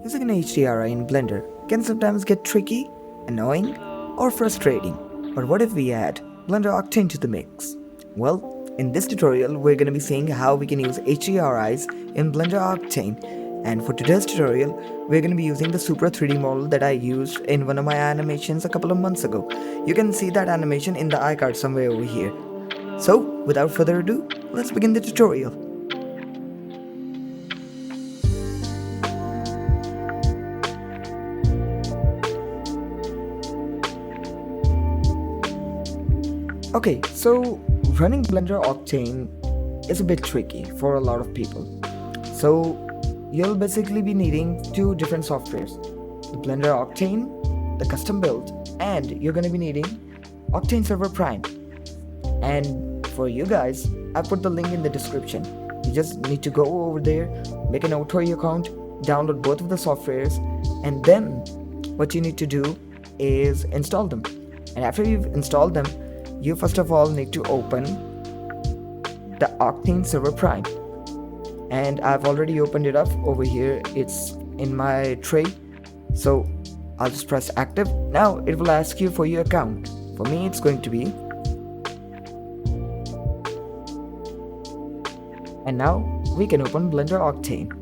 Using an HDRI in Blender can sometimes get tricky, annoying, or frustrating. But what if we add Blender Octane to the mix? Well, in this tutorial, we're going to be seeing how we can use HDRIs in Blender Octane. And for today's tutorial, we're going to be using the Supra 3D model that I used in one of my animations a couple of months ago. You can see that animation in the iCard somewhere over here. So, without further ado, let's begin the tutorial. Okay, so running Blender Octane is a bit tricky for a lot of people. So you'll basically be needing two different softwares, the Blender Octane, the custom build, and you're going to be needing Octane Server Prime. And for you guys, I put the link in the description. You just need to go over there, make an auto account, download both of the softwares, and then what you need to do is install them. And after you've installed them, you first of all need to open the Octane Server Prime, and I've already opened it up over here. It's in my tray, so I'll just press active. Now it will ask you for your account. For me, it's going to be, and now we can open Blender Octane.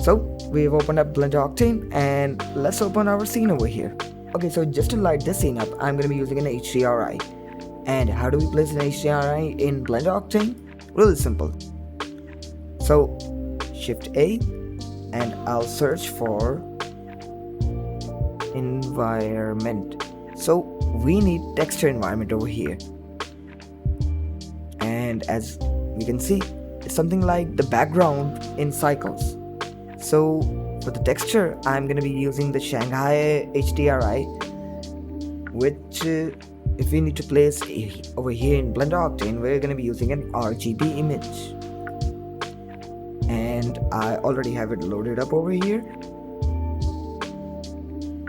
So we've opened up Blender Octane, and let's open our scene over here. Okay, so just to light this scene up, I'm going to be using an HDRI. And how do we place an HDRI in Blender Octane? Really simple. So, Shift A, and I'll search for environment. So, we need texture environment over here. And as we can see, it's something like the background in cycles. So, for the texture, I'm going to be using the Shanghai HDRI, which if we need to place over here in Blender Octane, we're going to be using an RGB image. And I already have it loaded up over here.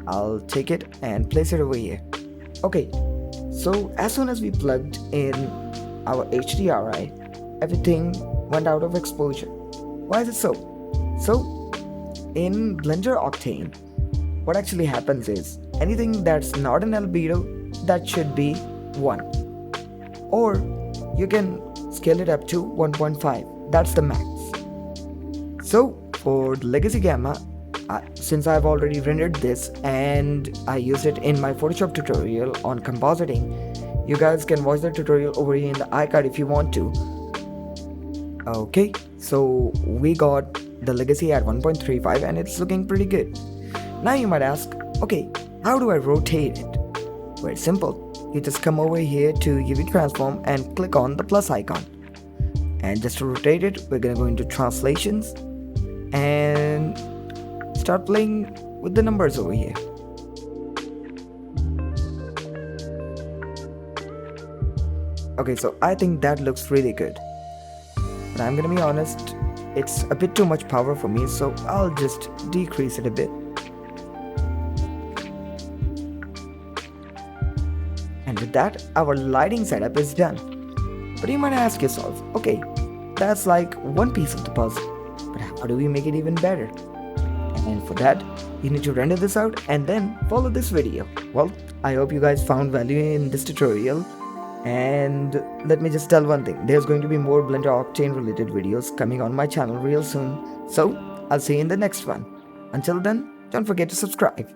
I'll take it and place it over here. Okay, so as soon as we plugged in our HDRI, everything went out of exposure. Why is it so? So, in Blender Octane, what actually happens is anything that's not an albedo, that should be 1, or you can scale it up to 1.5. That's the max. So for the legacy gamma, since I've already rendered this and I used it in my Photoshop tutorial on compositing, you guys can watch the tutorial over here in the iCard if you want to. Okay, so we got the legacy at 1.35 and it's looking pretty good. Now you might ask, okay, how do I rotate it? Very simple. You just come over here to UV transform and click on the plus icon. And just to rotate it, we're gonna go into translations and start playing with the numbers over here. Okay, so I think that looks really good. But I'm gonna be honest, it's a bit too much power for me, so I'll just decrease it a bit. And with that, our lighting setup is done. But you might ask yourself, okay, that's like one piece of the puzzle, but how do we make it even better? And for that, you need to render this out and then follow this video. Well, I hope you guys found value in this tutorial. And let me just tell one thing, there's going to be more Blender Octane related videos coming on my channel real soon. So, I'll see you in the next one. Until then, don't forget to subscribe.